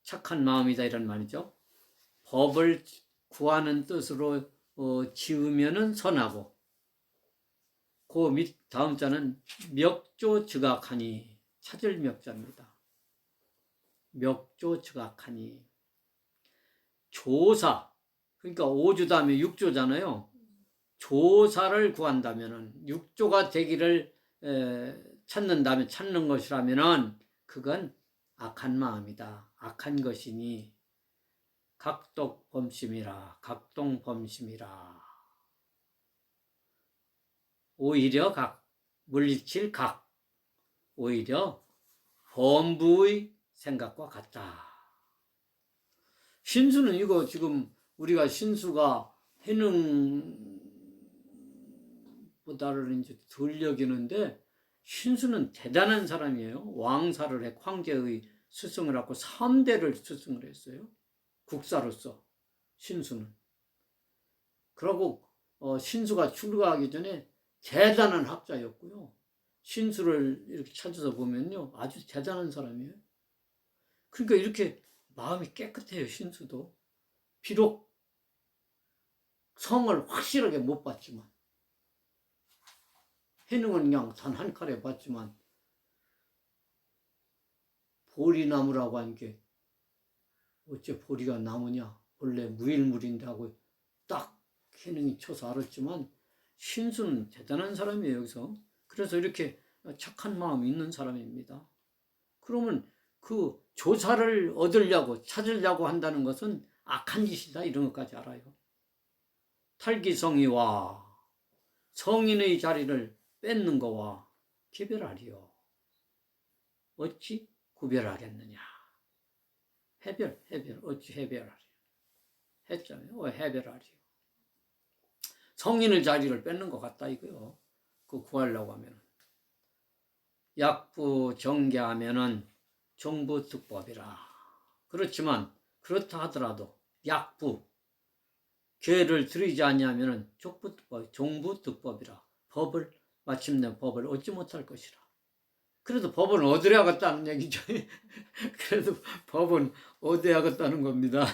착한 마음이다 이런 말이죠. 법을 구하는 뜻으로 지으면은 선하고, 그 밑 다음 자는 멱조즉악하니, 찾을 멱자입니다. 멱조즉악하니, 조사, 그러니까 5조 다음에 6조잖아요. 조사를 구한다면은, 6조가 되기를 찾는다면, 찾는 것이라면은 그건 악한 마음이다. 악한 것이니 각독범심이라, 각동범심이라. 오히려 물리칠 오히려 범부의 생각과 같다. 신수는 이거 지금 우리가 신수가 해능보다를 이제 덜 여기는데, 신수는 대단한 사람이에요. 왕사를 해 황제의 스승을 하고 3대를 스승을 했어요. 국사로서 신수는. 그러고 신수가 출가하기 전에 대단한 학자였고요. 신수를 이렇게 찾아서 보면요, 아주 대단한 사람이에요. 그러니까 이렇게 마음이 깨끗해요. 신수도. 비록 성을 확실하게 못 봤지만, 해능은 그냥 단 한 칼에 봤지만, 보리나무라고 한 게 어째 보리가 나무냐, 원래 무일물인데 하고 딱 해능이 쳐서 알았지만, 신수는 대단한 사람이에요. 여기서. 그래서 이렇게 착한 마음이 있는 사람입니다. 그러면 그 조사를 얻으려고 찾으려고 한다는 것은 악한 짓이다 이런 것까지 알아요. 탈기성이와 성인의 자리를 뺏는 거와 개별하리요. 어찌 구별하겠느냐. 해별 어찌 해별하리요. 했잖아요. 해별하리요. 성인의 자리를 뺏는 것 같다 이거요. 그 구하려고 하면. 약부 정계하면은 종부특법이라. 그렇지만 그렇다 하더라도 약부 계를 들이지 않냐면은 종부특법이라. 법을 마침내 법을 얻지 못할 것이라. 그래도 법은 얻으려겠다는 얘기죠. 그래도 법은 얻어야겠다는 겁니다.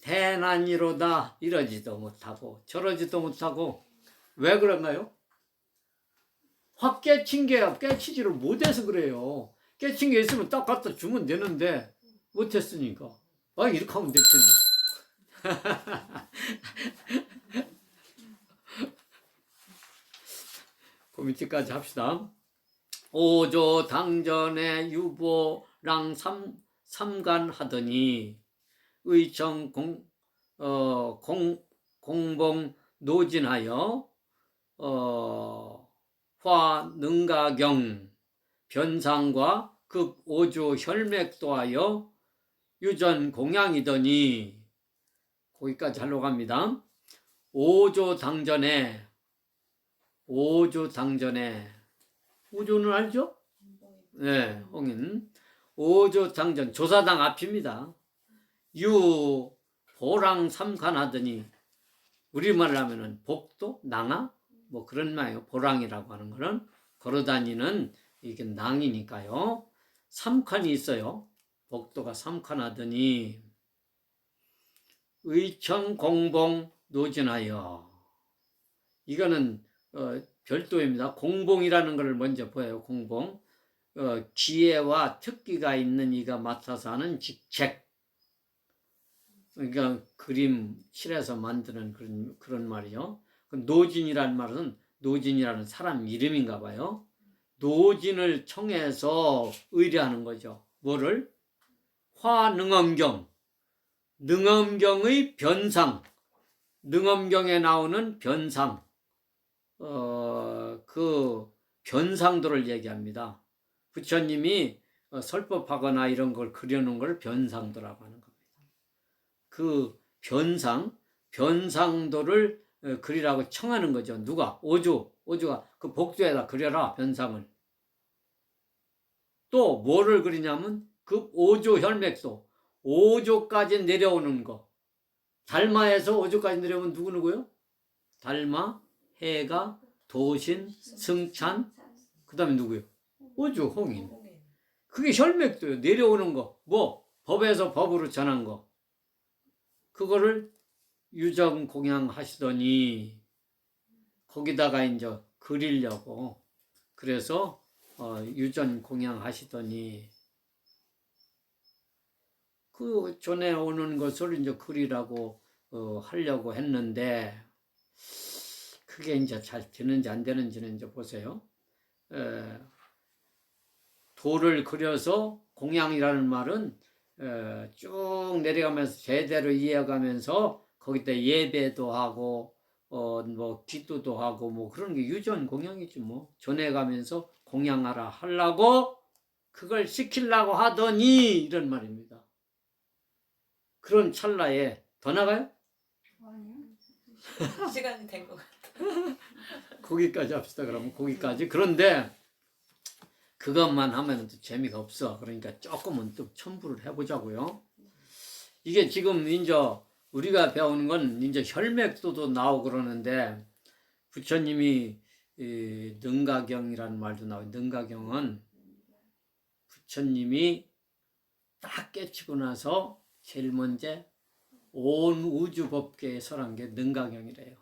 대난이로다. 이러지도 못하고 저러지도 못하고. 왜 그런가요? 확 깨친 게 깨치지를 못해서 그래요. 깨친 게 있으면 딱 갖다 주면 되는데 못했으니까. 이렇게 하면 될 텐데. 그 밑에까지 합시다. 오조 당전에 유보랑 삼간하더니 의청 공봉 노진하여 화능가경 변상과 극 오조 혈맥도하여 유전 공양이더니. 거기까지 하려고 합니다. 오조 당전에 오조는 알죠? 네, 홍인. 오조 당전 조사당 앞입니다. 유 보랑 삼간하더니, 우리말로 하면은 복도 낭하 뭐 그런 말이에요. 보랑이라고 하는 거는 걸어다니는 이게 낭이니까요. 3칸이 있어요. 복도가 3칸 하더니 의청 공봉 노진하여. 이거는 별도입니다. 공봉이라는 것을 먼저 보여요. 공봉. 기회와 특기가 있는 이가 맡아서 하는 직책. 그러니까 그림 칠해서 만드는 그런 말이죠. 노진이라는 말은 노진이라는 사람 이름인가 봐요. 노진을 청해서 의뢰하는 거죠. 뭐를? 화능엄경. 능엄경의 변상. 능엄경에 나오는 변상. 그 변상도를 얘기합니다. 부처님이 설법하거나 이런 걸 그려놓은 걸 변상도라고 하는 겁니다. 그 변상도를 그리라고 청하는 거죠. 누가? 오주가 그 복도에다 그려라, 변상을. 또 뭐를 그리냐면 그 오조 혈맥소, 오조까지 내려오는 거. 달마에서 오조까지 내려오면 누구누구요? 달마, 해가, 도신, 승찬, 그 다음에 누구요? 오조, 홍인. 그게 혈맥도요. 내려오는 거. 뭐? 법에서 법으로 전한 거. 그거를 유정 공양하시더니 거기다가 이제 그리려고 그래서 유전 공양하시더니 그 전에 오는 것을 이제 그리라고 하려고 했는데 그게 이제 잘 되는지 안 되는지는 이제 보세요. 도를 그려서 공양이라는 말은 쭉 내려가면서 제대로 이어가면서 거기다 예배도 하고 뭐 기도도 하고 뭐 그런 게 유전 공양이지 뭐. 전해가면서 공양하라 하려고 그걸 시키려고 하더니 이런 말입니다. 그런 찰나에 더 나가요? 아니요. 시간이 된 것 같아요. 거기까지 합시다. 그러면 거기까지. 그런데 그것만 하면 또 재미가 없어. 그러니까 조금은 또 첨부를 해보자고요. 이게 지금 이제 우리가 배우는 건 이제 혈맥도도 나오고 그러는데 부처님이 능가경이라는 말도 나와요. 능가경은 부처님이 딱 깨치고 나서 제일 먼저 온 우주 법계에 설한 게 능가경이래요.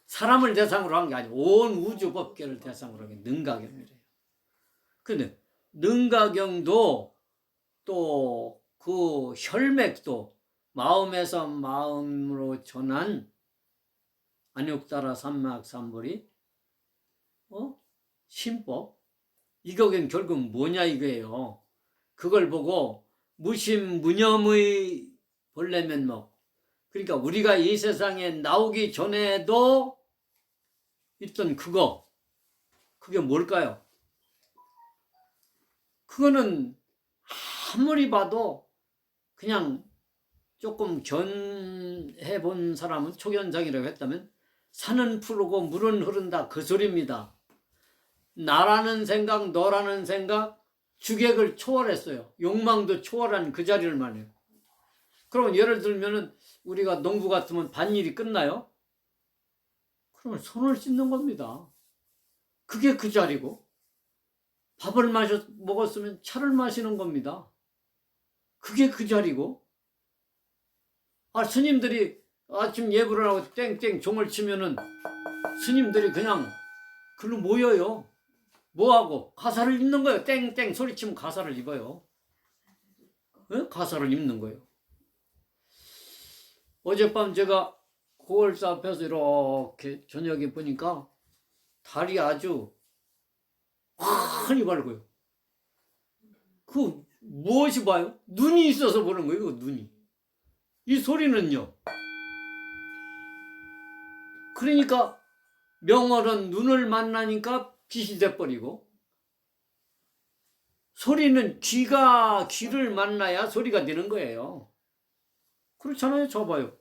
사람을 대상으로 한 게 아니고 온 우주 법계를 대상으로 한 게 능가경이래요. 근데 능가경도 또 그 혈맥도 마음에서 마음으로 전한 안욕따라 삼막삼보리 신법 이거는 결국 뭐냐 이거예요. 그걸 보고 무심무념의 본래면목 그러니까 우리가 이 세상에 나오기 전에도 있던 그게 뭘까요? 그거는 아무리 봐도 그냥 조금 견해 본 사람은 초견상이라고 했다면 산은 푸르고 물은 흐른다 그 소리입니다. 나라는 생각, 너라는 생각, 주객을 초월했어요. 욕망도 초월한 그 자리를 말해요. 그러면 예를 들면은 우리가 농부 같으면 밭일이 끝나요? 그러면 손을 씻는 겁니다. 그게 그 자리고 밥을 먹었으면 차를 마시는 겁니다. 그게 그 자리고 스님들이 아침 예불을 하고 땡땡 종을 치면은 스님들이 그냥 글로 모여요. 뭐하고? 가사를 입는 거예요. 땡땡 소리치면 가사를 입어요. 네? 가사를 입는 거예요. 어젯밤 제가 고을사 앞에서 이렇게 저녁에 보니까 달이 아주 환히 밝고요. 그 무엇이 봐요? 눈이 있어서 보는 거예요. 그 눈이. 이 소리는요. 그러니까 명월은 눈을 만나니까 빛이 돼버리고 소리는 귀를 만나야 소리가 되는 거예요. 그렇잖아요. 저 봐요.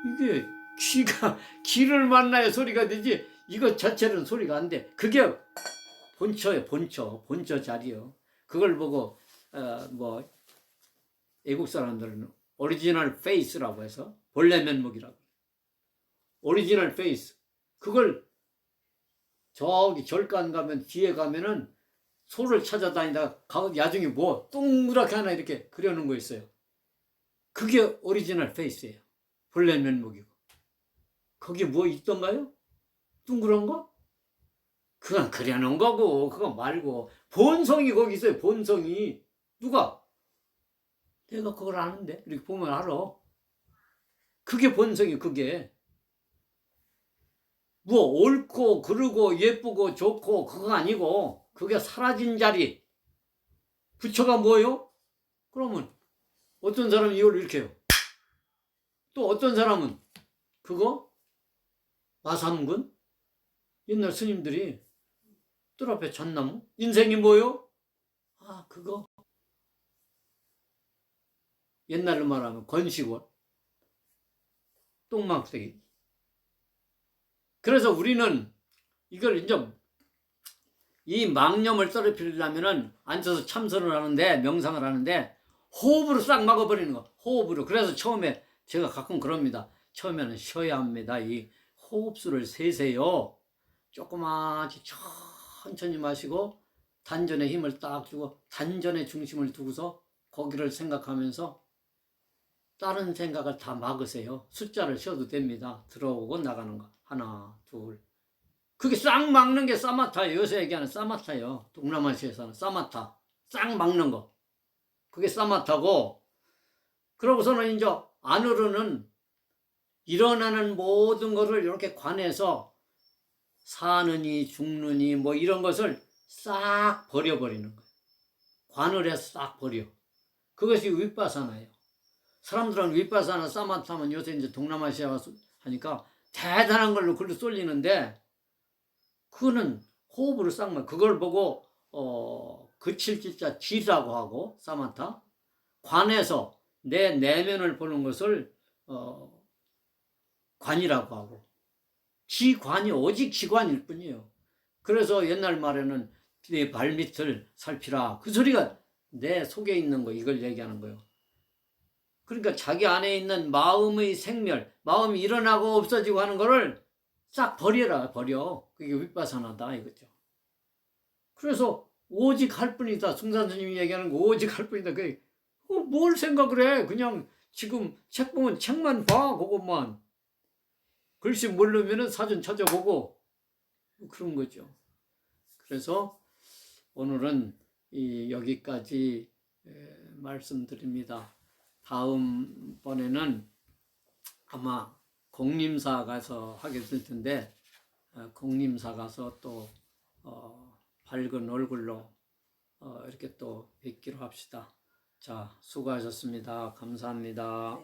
이게 귀를 만나야 소리가 되지 이거 자체는 소리가 안 돼. 그게 본처예요. 본처 자리요. 그걸 보고 뭐 외국 사람들은 오리지널 페이스라고 해서 본래 면목이라고. 오리지널 페이스. 그걸 저기 절간 가면 뒤에 가면은 소를 찾아다니다가 야중에 뭐 동그랗게 하나 이렇게 그려놓은 거 있어요. 그게 오리지널 페이스예요. 본래 면목이고. 거기 뭐 있던가요? 둥그런 거? 그건 그려놓은 거고 그거 말고 본성이 거기 있어요. 본성이. 누가? 내가 그걸 아는데 이렇게 보면 알아. 그게 본성이 그게. 뭐 옳고 그르고 예쁘고 좋고 그거 아니고 그게 사라진 자리. 부처가 뭐예요? 그러면 어떤 사람은 이걸 이렇게 해요. 또 어떤 사람은 그거 마삼근 옛날 스님들이 뜰 앞에 잣나무? 인생이 뭐요? 아, 그거. 옛날로 말하면 건식원. 똥망쓰기. 그래서 우리는 이걸 이제 이 망념을 떨어뜨리려면은 앉아서 참선을 하는데, 명상을 하는데, 호흡으로 싹 막아버리는 거. 호흡으로. 그래서 처음에 제가 가끔 그럽니다. 처음에는 쉬어야 합니다. 이 호흡수를 세세요. 조그맣게 천천히 마시고, 단전에 힘을 딱 주고, 단전에 중심을 두고서 거기를 생각하면서 다른 생각을 다 막으세요. 숫자를 쉬어도 됩니다. 들어오고 나가는 거. 하나, 둘. 그게 싹 막는 게 사마타예요. 요새 얘기하는 사마타예요. 동남아시아에서는 사마타. 싹 막는 거. 그게 사마타고, 그러고서는 이제 안으로는 일어나는 모든 것을 이렇게 관해서 사느니 죽느니 뭐 이런 것을 싹 버려버리는 거예요. 관을 해서 싹 버려. 그것이 윗바사나예요. 사람들은 윗바사나 사마타면 요새 이제 동남아시아 가서 하니까 대단한 걸로 글로 쏠리는데, 그거는 호흡으로 싹만, 그걸 보고 그칠 진짜 지라고 하고, 사마타. 관에서 내 내면을 보는 것을 관이라고 하고, 지관이 오직 지관일 뿐이에요. 그래서 옛날 말에는 내 발밑을 살피라. 그 소리가 내 속에 있는 거, 이걸 얘기하는 거예요. 그러니까 자기 안에 있는 마음의 생멸, 마음이 일어나고 없어지고 하는 거를 싹 버려라, 버려. 그게 윗바사나다, 이거죠. 그래서 오직 할 뿐이다. 숭산 스님이 얘기하는 거 오직 할 뿐이다. 뭘 생각을 해. 그냥 지금 책 보면 책만 봐, 그것만. 글씨 모르면은 사전 찾아보고 그런 거죠. 그래서 오늘은 여기까지 말씀드립니다. 다음번에는 아마 공림사 가서 하게 될 텐데, 공림사 가서 또 밝은 얼굴로 이렇게 또 뵙기로 합시다. 자, 수고하셨습니다. 감사합니다.